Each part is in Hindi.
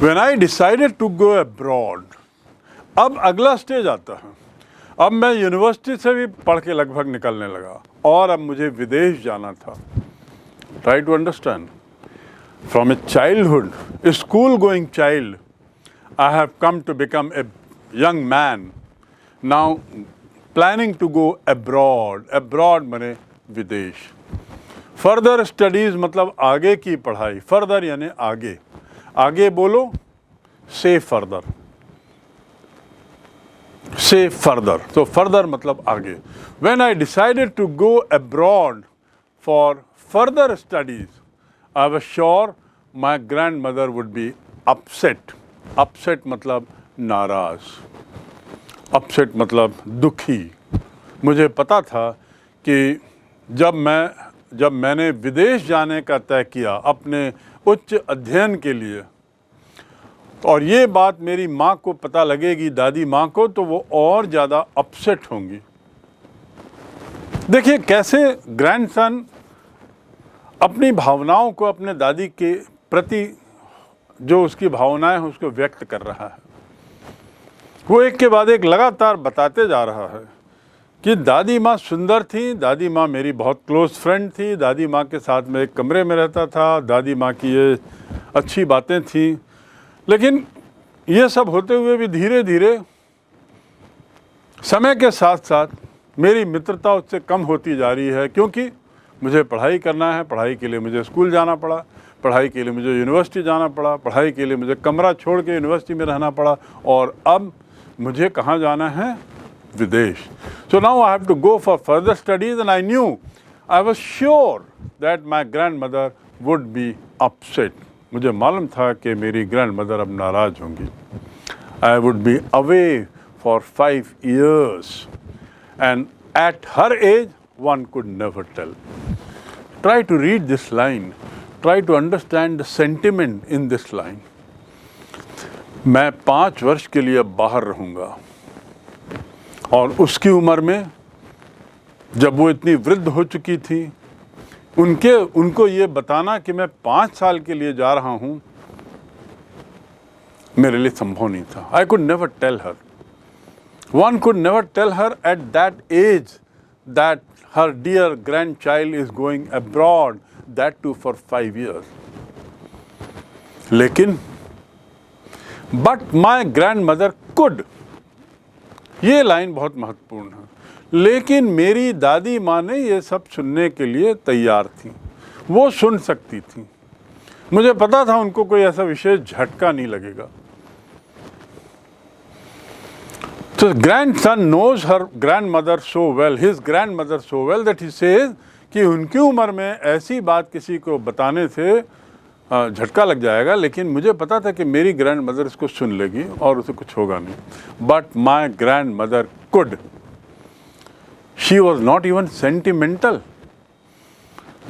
When I decided to go abroad, अब अगला स्टेज आता है। अब मैं यूनिवर्सिटी से भी पढ़ के लगभग निकलने लगा और अब मुझे विदेश जाना था। Try to understand. From a childhood, a school-going child, I have come to become a young man. Now, planning to go abroad. Abroad माने विदेश। Further studies मतलब आगे की पढ़ाई। Further यानी आगे। आगे बोलो, say further. Say further. So further मतलब आगे. When I decided to go abroad for further studies, I was sure my grandmother would be upset. Upset मतलब नाराज. Upset मतलब दुखी. मुझे पता था कि जब मैंने विदेश जाने का तय किया अपने उच्च अध्ययन के लिए और ये बात मेरी माँ को पता लगेगी, दादी माँ को, तो वो और ज़्यादा अपसेट होंगी। देखिए कैसे ग्रैंडसन अपनी भावनाओं को अपने दादी के प्रति जो उसकी भावनाएं हैं उसको व्यक्त कर रहा है। वो एक के बाद एक लगातार बताते जा रहा है कि दादी माँ सुंदर थी, दादी माँ मेरी बहुत क्लोज फ्रेंड थी, दादी माँ के साथ में एक कमरे में रहता था, दादी माँ की ये अच्छी बातें थी। लेकिन ये सब होते हुए भी धीरे धीरे समय के साथ साथ मेरी मित्रता उससे कम होती जा रही है, क्योंकि मुझे पढ़ाई करना है, पढ़ाई के लिए मुझे स्कूल जाना पड़ा, पढ़ाई के लिए मुझे यूनिवर्सिटी जाना पड़ा, पढ़ाई के लिए मुझे कमरा छोड़ के यूनिवर्सिटी में रहना पड़ा और अब मुझे कहाँ जाना है? विदेश। So now I have to go for further studies and I was sure that my grandmother would be upset. मुझे मालूम था कि मेरी ग्रैंडमदर अब नाराज़ होंगी। I would be away for 5 years and at her age one could never tell. Try to read this line. Try to understand the sentiment in this line. मैं 5 वर्ष के लिए बाहर रहूँगा और उसकी उम्र में जब वो इतनी वृद्ध हो चुकी थी, उनको ये बताना कि मैं 5 साल के लिए जा रहा हूँ मेरे लिए संभव नहीं था। I could never tell her. One could never tell her at that age that her dear grandchild is going abroad, that too for 5 years. लेकिन but my grandmother could. ये लाइन बहुत महत्वपूर्ण है। लेकिन मेरी दादी माँ ने ये सब सुनने के लिए तैयार थी, वो सुन सकती थी। मुझे पता था उनको कोई ऐसा विशेष झटका नहीं लगेगा। So grandson knows her grandmother so well, his grandmother so well that he says कि उनकी उम्र में ऐसी बात किसी को बताने से झटका लग जाएगा, लेकिन मुझे पता था कि मेरी ग्रैंडमदर इसको सुन लेगी और उसे कुछ होगा नहीं। But my grandmother could. She was not even sentimental.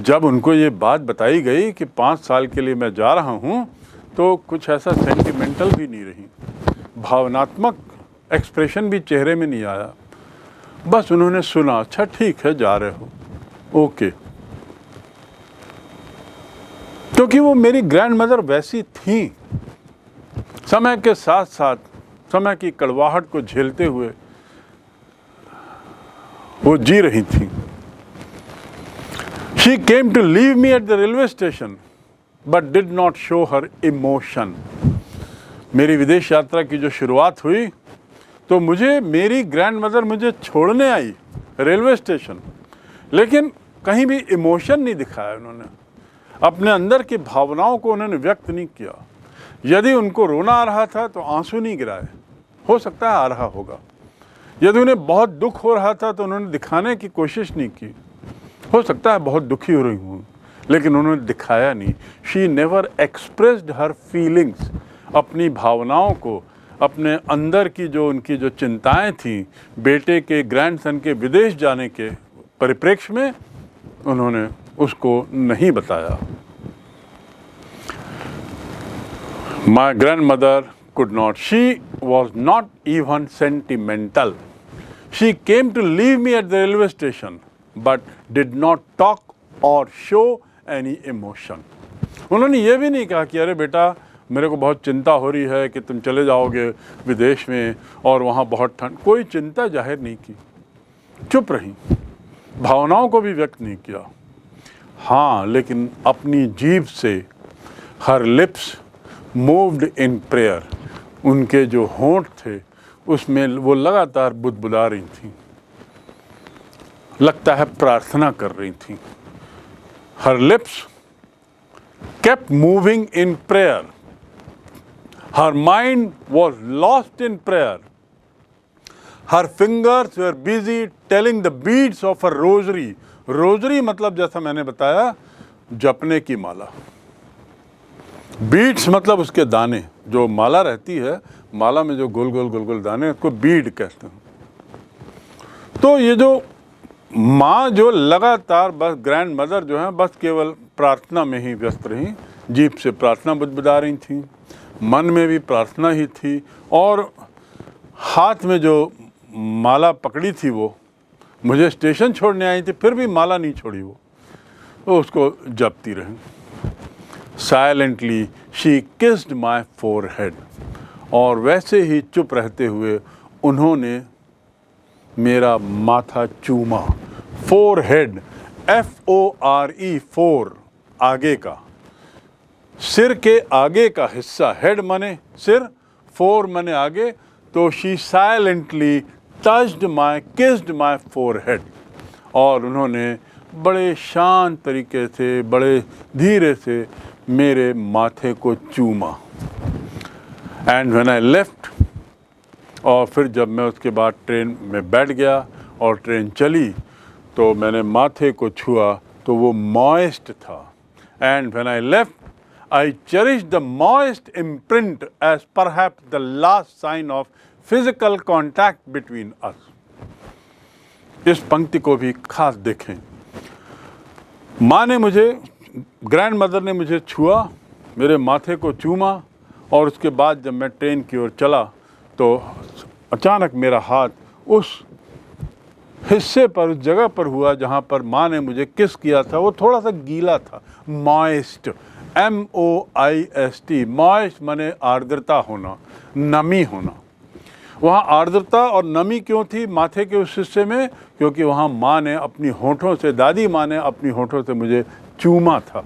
जब उनको ये बात बताई गई कि 5 साल के लिए मैं जा रहा हूँ, तो कुछ ऐसा सेंटिमेंटल भी नहीं रही, भावनात्मक एक्सप्रेशन भी चेहरे में नहीं आया। बस उन्होंने सुना, अच्छा ठीक है जा रहे हो, ओके। क्योंकि वो मेरी ग्रैंडमदर वैसी थी, समय के साथ साथ समय की कड़वाहट को झेलते हुए वो जी रही थी। She came to leave me at the railway station, but did not show her emotion. मेरी विदेश यात्रा की जो शुरुआत हुई, तो मेरी ग्रैंडमदर मुझे छोड़ने आई रेलवे स्टेशन, लेकिन कहीं भी इमोशन नहीं दिखाया उन्होंने। अपने अंदर की भावनाओं को उन्होंने व्यक्त नहीं किया। यदि उनको रोना आ रहा था तो आंसू नहीं गिराए, हो सकता है आ रहा होगा। यदि उन्हें बहुत दुख हो रहा था तो उन्होंने दिखाने की कोशिश नहीं की, हो सकता है बहुत दुखी हो रही हूँ, लेकिन उन्होंने दिखाया नहीं। She never expressed her feelings, अपनी भावनाओं को, अपने अंदर की जो उनकी जो चिंताएं थीं बेटे के ग्रैंडसन के विदेश जाने के परिप्रेक्ष्य में, उन्होंने उसको नहीं बताया। My grandmother could not. She was not even sentimental. She came to leave me at the railway station, but did not talk or show any emotion. उन्होंने ये भी नहीं कहा कि अरे बेटा मेरे को बहुत चिंता हो रही है कि तुम चले जाओगे विदेश में और वहाँ बहुत ठंड। कोई चिंता जाहिर नहीं की, चुप रही, भावनाओं को भी व्यक्त नहीं किया। हाँ, लेकिन अपनी जीभ से हर लिप्स मूव्ड इन प्रेयर, उनके जो होंठ थे उसमें वो लगातार बुदबुदा रही थी, लगता है प्रार्थना कर रही थी। हर lips kept moving in prayer. Her mind was lost in prayer. Her fingers were busy telling the beads of her rosary. Rosary मतलब जैसा मैंने बताया जपने की माला। बीड्स मतलब उसके दाने, जो माला रहती है, माला में जो गोल गोल दाने, उसको बीड कहते हैं। तो ये जो माँ जो लगातार बस ग्रैंड मदर जो है बस केवल प्रार्थना में ही व्यस्त रही, जीभ से प्रार्थना बुदबुदा रही थी, मन में भी प्रार्थना ही थी, और हाथ में जो माला पकड़ी थी वो मुझे स्टेशन छोड़ने आई थी, फिर भी माला नहीं छोड़ी वो, तो उसको जपती रही। Silently she kissed my forehead, और वैसे ही चुप रहते हुए उन्होंने मेरा माथा चूमा। फोरहेड, FORE, फोर, आगे का, सिर के आगे का हिस्सा, हेड माने सिर, फोर माने आगे, तो she silently touched my, kissed my forehead, और उन्होंने बड़े शांत तरीके से, बड़े धीरे से मेरे माथे को चूमा। एंड व्हेन आई लेफ्ट, और फिर जब मैं उसके बाद ट्रेन में बैठ गया और ट्रेन चली तो मैंने माथे को छुआ तो वो मॉइस्ट था। And when I left I cherish the moist imprint as perhaps the last sign of physical contact between us. इस पंक्ति को भी खास देखें। माँ ने मुझे, ग्रैंड मदर ने मुझे छुआ, मेरे माथे को चूमा, और उसके बाद जब मैं ट्रेन की ओर चला तो अचानक मेरा हाथ उस हिस्से पर, उस जगह पर हुआ जहाँ पर माँ ने मुझे किस किया था। वो थोड़ा सा गीला था, मॉइस्ट, MOIST, मॉइस्ट माने आर्द्रता होना, नमी होना। वहाँ आर्द्रता और नमी क्यों थी माथे के उस हिस्से में? क्योंकि वहाँ माँ ने अपनी होठों से, दादी माँ ने अपनी होठों से मुझे चूमा था।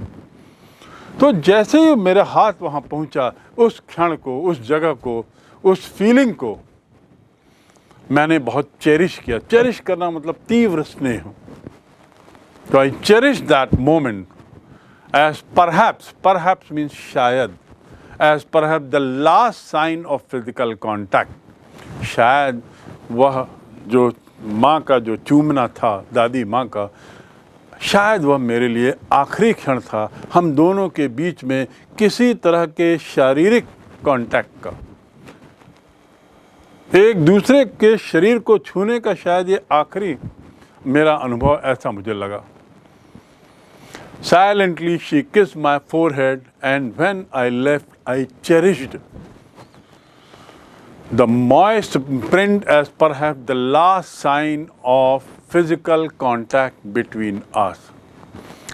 तो जैसे ही मेरा हाथ वहाँ पहुँचा, उस क्षण को, उस जगह को, उस फीलिंग को मैंने बहुत चेरिश किया। चेरिश करना मतलब तीव्र स्नेह। तो I cherish that moment as perhaps means शायद, as perhaps the last sign of physical contact. शायद वह जो माँ का जो चूमना था, दादी माँ का, शायद वह मेरे लिए आखिरी क्षण था हम दोनों के बीच में किसी तरह के शारीरिक कांटेक्ट का, एक दूसरे के शरीर को छूने का। शायद ये आखिरी मेरा अनुभव, ऐसा मुझे लगा। Silently she kissed my forehead and when I left I cherished the moist print as perhaps the last sign of physical contact between us.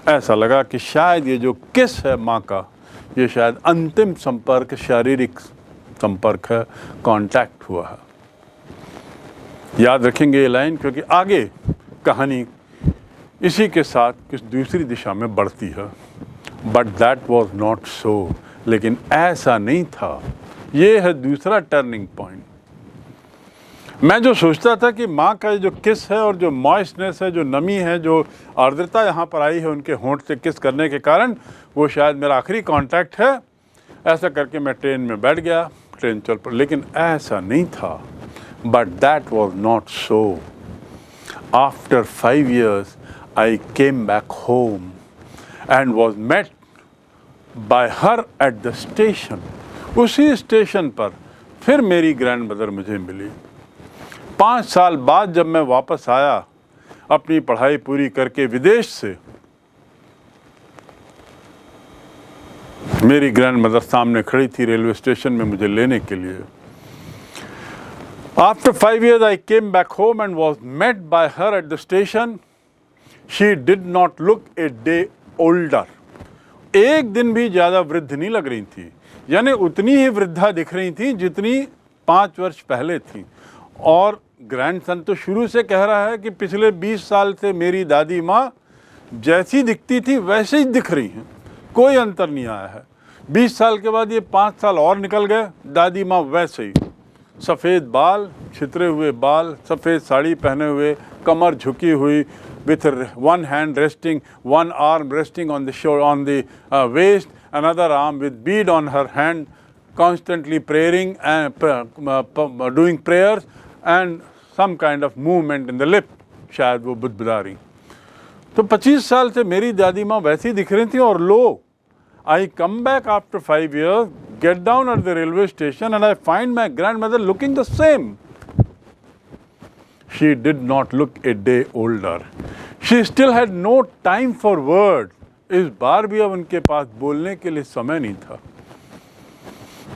ऐसा लगा कि शायद ये जो किस है माँ का, ये शायद अंतिम संपर्क, शारीरिक संपर्क है, कांटेक्ट हुआ है। याद रखेंगे ये लाइन, क्योंकि आगे कहानी इसी के साथ किस दूसरी दिशा में बढ़ती है। But that was not so, लेकिन ऐसा नहीं था। ये है दूसरा टर्निंग पॉइंट। मैं जो सोचता था कि माँ का जो किस है और जो मॉइस्टनेस है, जो नमी है, जो आर्द्रता यहाँ पर आई है उनके होंठ से किस करने के कारण, वो शायद मेरा आखिरी कांटेक्ट है। ऐसा करके मैं ट्रेन में बैठ गया, ट्रेन चल पड़ी। लेकिन ऐसा नहीं था। But that was not so. After 5 years I came back home and was met by her at the station. उसी स्टेशन पर फिर मेरी ग्रैंड मदर मुझे मिली। 5 साल बाद जब मैं वापस आया अपनी पढ़ाई पूरी करके विदेश से, मेरी ग्रैंड मदर सामने खड़ी थी रेलवे स्टेशन में मुझे लेने के लिए। After 5 years I came back home and was met by her at the station. She did not look a day older. एक दिन भी ज़्यादा वृद्ध नहीं लग रही थी। यानी उतनी ही वृद्धा दिख रही थी जितनी 5 वर्ष पहले थी। और ग्रैंडसन तो शुरू से कह रहा है कि पिछले 20 साल से मेरी दादी माँ जैसी दिखती थी वैसे ही दिख रही हैं, कोई अंतर नहीं आया है। 20 साल के बाद ये 5 साल और निकल गए, दादी माँ वैसे ही, सफ़ेद बाल, छितरे हुए बाल, सफ़ेद साड़ी पहने हुए, कमर झुकी हुई, with one hand resting, one arm resting on the shoulder, on the waist, another arm with bead on her hand, constantly praying and doing prayers and some kind of movement in the lip, शायद वो बुदबुदा रही। तो 25 साल से मेरी दादी माँ वैसी दिख रही थी, और लो, I come back after 5 years, get down at the railway station and I find my grandmother looking the same. She did not look a day older. She still had no time for words. इस बार भी अब उनके पास बोलने के लिए समय नहीं था।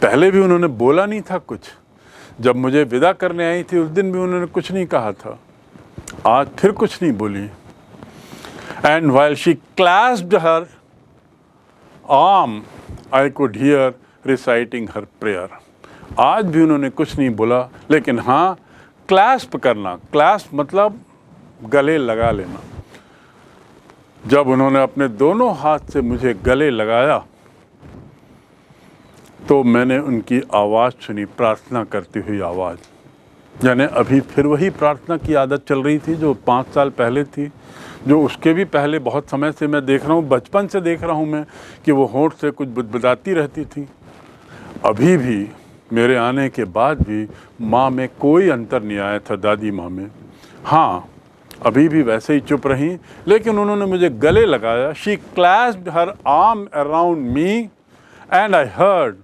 पहले भी उन्होंने बोला नहीं था कुछ। जब मुझे विदा करने आई थी उस दिन भी उन्होंने कुछ नहीं कहा था। आज फिर कुछ नहीं बोली। And while she clasped her arm, I could hear reciting her prayer. आज भी उन्होंने कुछ नहीं बोला, लेकिन हाँ, क्लैस्प करना, क्लैस्प मतलब गले लगा लेना। जब उन्होंने अपने दोनों हाथ से मुझे गले लगाया तो मैंने उनकी आवाज़ सुनी, प्रार्थना करती हुई आवाज़। यानी अभी फिर वही प्रार्थना की आदत चल रही थी जो 5 साल पहले थी, जो उसके भी पहले बहुत समय से मैं देख रहा हूँ, बचपन से देख रहा हूँ मैं कि वो होंठ से कुछ बुदबुदाती रहती थी। अभी भी मेरे आने के बाद भी माँ में कोई अंतर नहीं आया था, दादी माँ में। हाँ, अभी भी वैसे ही चुप रही, लेकिन उन्होंने मुझे गले लगाया। She clasped her arm around me and I heard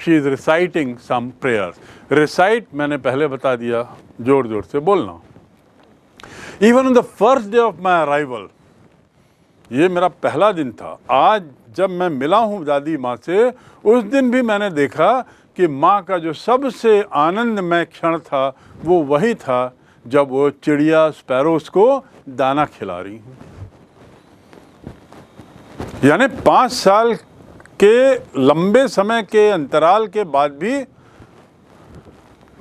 she is reciting some prayers. Recite मैंने पहले बता दिया, जोर जोर से बोलना। Even on the first day of my arrival, ये मेरा पहला दिन था। आज जब मैं मिला हूँ दादी माँ से, उस दिन भी मैंने देखा कि माँ का जो सबसे आनंदमय क्षण था वो वही था जब वो चिड़िया स्पैरोस को दाना खिला रही हैं। यानी 5 साल के लंबे समय के अंतराल के बाद भी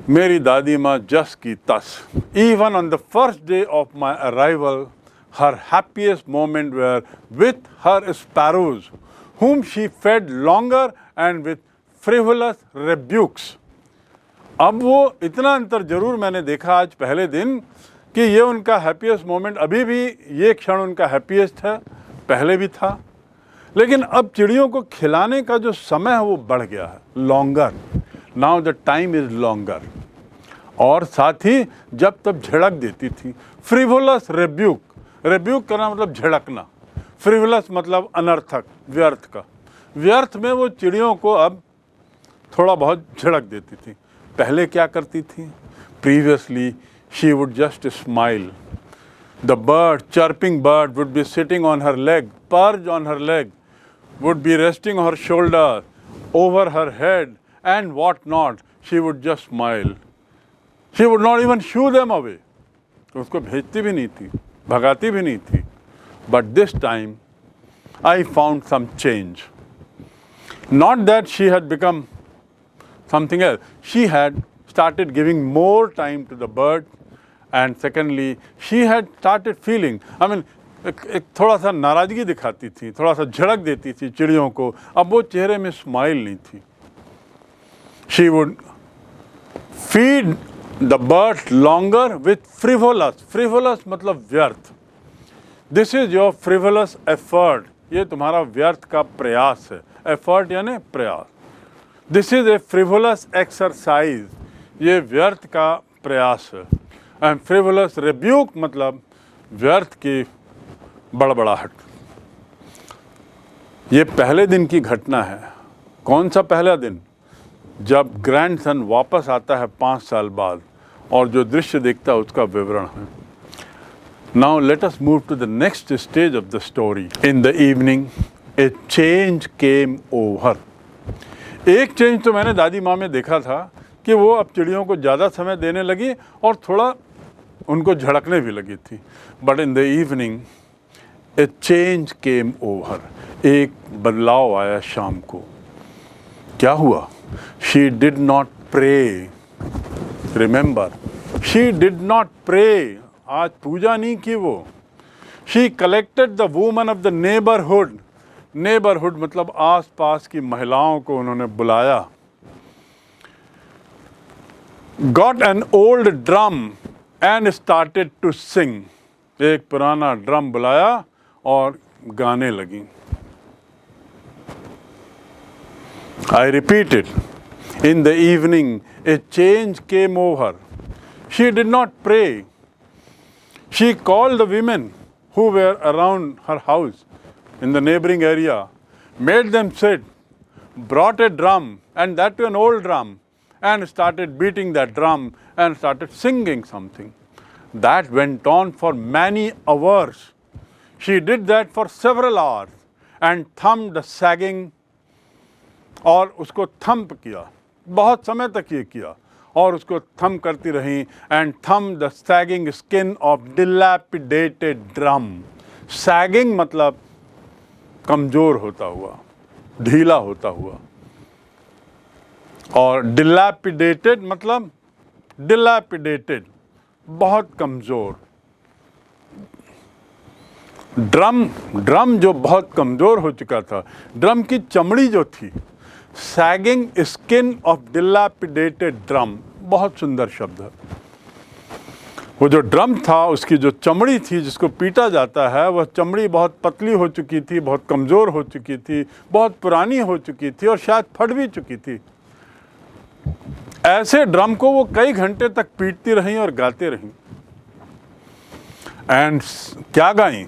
मेरी दादी माँ जस की तस। Even on the first day of my arrival, her happiest moment were with her sparrows, whom she fed longer and with frivolous rebukes. अब वो इतना अंतर जरूर मैंने देखा आज पहले दिन कि ये उनका हैप्पीएस्ट मोमेंट, अभी भी ये क्षण उनका हैप्पीएस्ट है, पहले भी था, लेकिन अब चिड़ियों को खिलाने का जो समय है वो बढ़ गया है, longer. Now the time is longer. और साथ ही जब तब झड़क देती थी, फ्रिवोलस रेब्यूक, रेब्यूक करना मतलब झड़कना, फ्रिवोलस मतलब अनर्थक, व्यर्थ का। व्यर्थ में वो चिड़ियों को अब थोड़ा बहुत झड़क देती थी। पहले क्या करती थी? Previously she would just smile. The bird, chirping bird would be sitting on her leg, perch on her leg, would be resting on her shoulder, over her head and what not. She would just smile. She would not even shoo them away. उसको भेजती भी नहीं थी, भगाती भी नहीं थी. But this time I found some change. Not that she had become something else. She had started giving more time to the bird, and secondly, she had started feeling, I mean, एक थोड़ा सा नाराज़गी दिखाती थी, थोड़ा सा झड़क देती थी चिड़ियों को, अब वो चेहरे में स्माइल नहीं थी. She would feed the birds longer with frivolous. Frivolous मतलब व्यर्थ. This is your frivolous effort. ये तुम्हारा व्यर्थ का प्रयास है. Effort यानी प्रयास. This is a frivolous exercise. ये व्यर्थ का प्रयास है. And frivolous rebuke मतलब व्यर्थ की बड़बड़ाहट. ये पहले दिन की घटना है. कौन सा पहला दिन? जब ग्रैंडसन वापस आता है 5 साल बाद और जो दृश्य देखता है उसका विवरण है. Now let us move to the next stage of the story. In the evening, a change came over. एक चेंज तो मैंने दादी माँ में देखा था कि वो अब चिड़ियों को ज़्यादा समय देने लगी और थोड़ा उनको झड़कने भी लगी थी. But in the evening, a change came over. एक बदलाव आया शाम को. क्या हुआ? She did not pray. Remember, she did not pray. आज पूजा नहीं की वो। She collected the women of the neighbourhood. Neighbourhood मतलब आस पास की महिलाओं को उन्होंने बुलाया। Got an old drum and started to sing. एक पुराना ड्रम बुलाया और गाने लगी। I repeat it. In the evening, a change came over. She did not pray. She called the women who were around her house in the neighboring area, made them sit, brought a drum, and that too an old drum, and started beating that drum and started singing something. That went on for many hours. She did that for several hours and thumped the sagging, और उसको थंप किया, बहुत समय तक ये किया और उसको थंप करती रही। And thumb the sagging skin of dilapidated drum. Sagging मतलब कमजोर होता हुआ, ढीला होता हुआ, और डिलैपिडेटेड मतलब डिलैपिडेटेड बहुत कमजोर। ड्रम जो बहुत कमजोर हो चुका था, ड्रम की चमड़ी जो थी, sagging skin of dilapidated drum, बहुत सुंदर शब्द है। वो जो ड्रम था उसकी जो चमड़ी थी जिसको पीटा जाता है, वह चमड़ी बहुत पतली हो चुकी थी, बहुत कमज़ोर हो चुकी थी, बहुत पुरानी हो चुकी थी और शायद फट भी चुकी थी। ऐसे ड्रम को वो कई घंटे तक पीटती रहीं और गाते रहीं। एंड क्या गाई?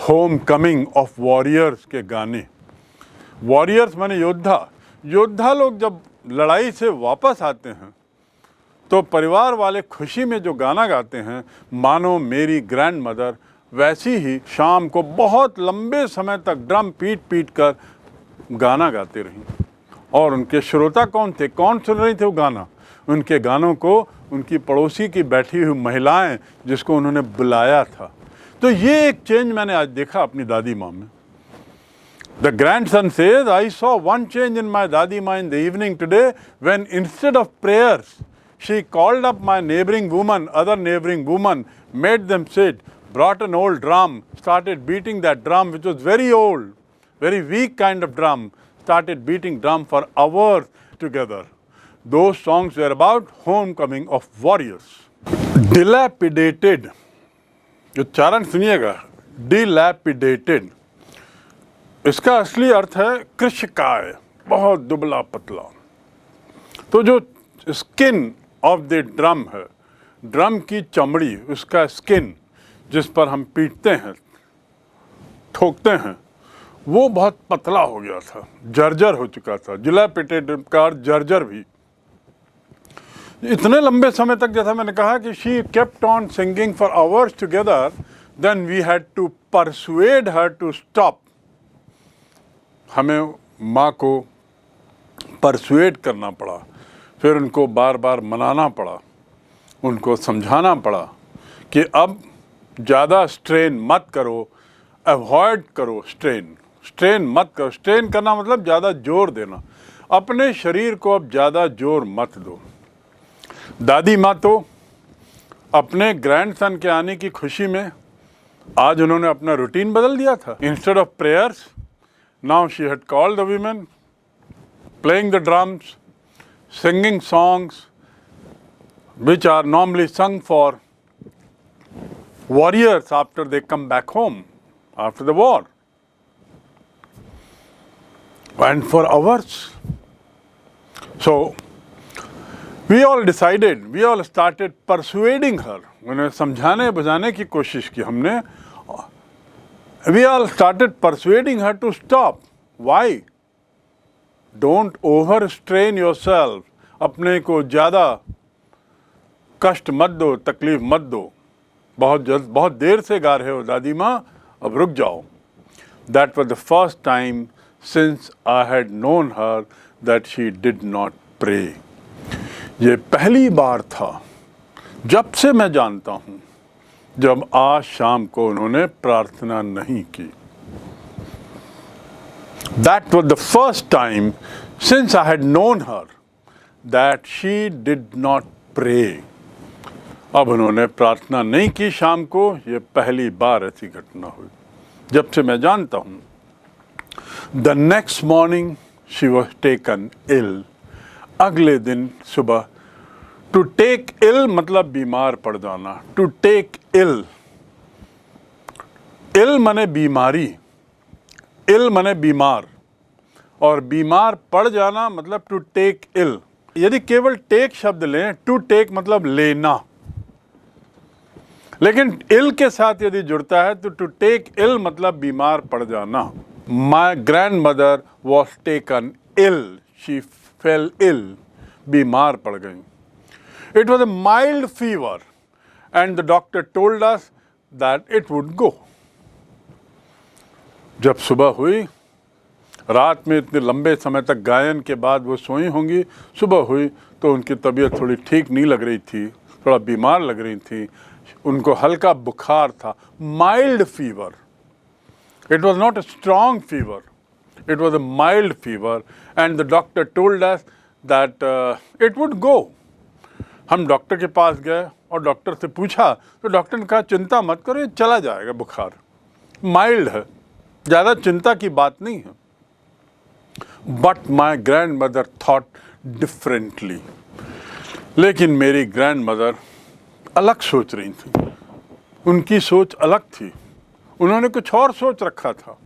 होम कमिंग ऑफ वॉरियर्स के गाने। वॉरियर्स माने योद्धा। योद्धा लोग जब लड़ाई से वापस आते हैं तो परिवार वाले खुशी में जो गाना गाते हैं, मानो मेरी ग्रैंड मदर वैसी ही शाम को बहुत लंबे समय तक ड्रम पीट पीट कर गाना गाते रहीं। और उनके श्रोता कौन थे? कौन सुन रही थे वो गाना? उनके गानों को उनकी पड़ोसी की बैठी हुई महिलाएं, जिसको उन्होंने बुलाया था। तो ये एक चेंज मैंने आज देखा अपनी दादी माँ में। The grandson says, I saw one change in my Dadi Ma in the evening today when instead of prayers, she called up my neighboring woman, other neighboring woman, made them sit, brought an old drum, started beating that drum, which was very old, very weak kind of drum, started beating drum for hours together. Those songs were about homecoming of warriors. Dilapidated. उच्चारण सुनिएगा, dilapidated. इसका असली अर्थ है कृशकाय, बहुत दुबला पतला। तो जो स्किन ऑफ द ड्रम है, ड्रम की चमड़ी, उसका स्किन जिस पर हम पीटते हैं, ठोकते हैं, वो बहुत पतला हो गया था, जर्जर हो चुका था। डिलैपिडेटेड का अर्थ जर्जर भी। इतने लंबे समय तक, जैसा मैंने कहा कि she kept on singing for hours together, then we had to persuade her to stop. हमें माँ को परसुएड करना पड़ा, फिर उनको बार बार मनाना पड़ा, उनको समझाना पड़ा कि अब ज़्यादा स्ट्रेन मत करो, अवॉइड करो स्ट्रेन मत करो। स्ट्रेन करना मतलब ज़्यादा जोर देना। अपने शरीर को अब ज़्यादा जोर मत दो। दादी माँ तो अपने ग्रैंडसन के आने की खुशी में आज उन्होंने अपना रूटीन बदल दिया था। Instead of prayers, now she had called the women, playing the drums, singing songs which are normally sung for warriors after they come back home after the war. And for hours. So we all decided, we all started persuading her. उन्हें समझाने बुझाने की कोशिश की हमने। We all started persuading her to stop. Why? Don't overstrain yourself. अपने को ज़्यादा कष्ट मत दो, तकलीफ मत दो। बहुत देर से गा रहे हो दादी माँ, अब रुक जाओ। That was the first time since I had known her that she did not pray. ये पहली बार था जब से मैं जानता हूँ जब आज शाम को उन्होंने प्रार्थना नहीं की। That was the first time Since I had known her that she did not pray, अब उन्होंने प्रार्थना नहीं की शाम को, ये पहली बार ऐसी घटना हुई जब से मैं जानता हूँ। The next morning she was taken ill. अगले दिन सुबह, to take ill मतलब बीमार पड़ जाना, to take ill, ill माने बीमारी, ill माने बीमार, और बीमार पड़ जाना मतलब टू टेक इल। यदि केवल टेक शब्द लें, टू टेक मतलब लेना, लेकिन इल के साथ यदि जुड़ता है तो टू टेक इल मतलब बीमार पड़ जाना। My grandmother was taken ill, she fell ill, बीमार पड़ गई। It was a mild fever and the doctor told us that it would go. जब सुबह हुई, रात में इतने लंबे समय तक गायन के बाद वो सोई होंगी, सुबह हुई तो उनकी तबीयत थोड़ी ठीक नहीं लग रही थी, थोड़ा बीमार लग रही थी, उनको हल्का बुखार था, mild fever. It was not a strong fever, it was a mild fever and the doctor told us that it would गो। हम डॉक्टर के पास गए और डॉक्टर से पूछा तो डॉक्टर ने कहा चिंता मत करो, ये चला जाएगा, बुखार माइल्ड है, ज़्यादा चिंता की बात नहीं है। But my grand mother thought differently, लेकिन मेरी ग्रैंड मदर अलग सोच रही थी, उनकी सोच अलग थी, उन्होंने कुछ और सोच रखा था।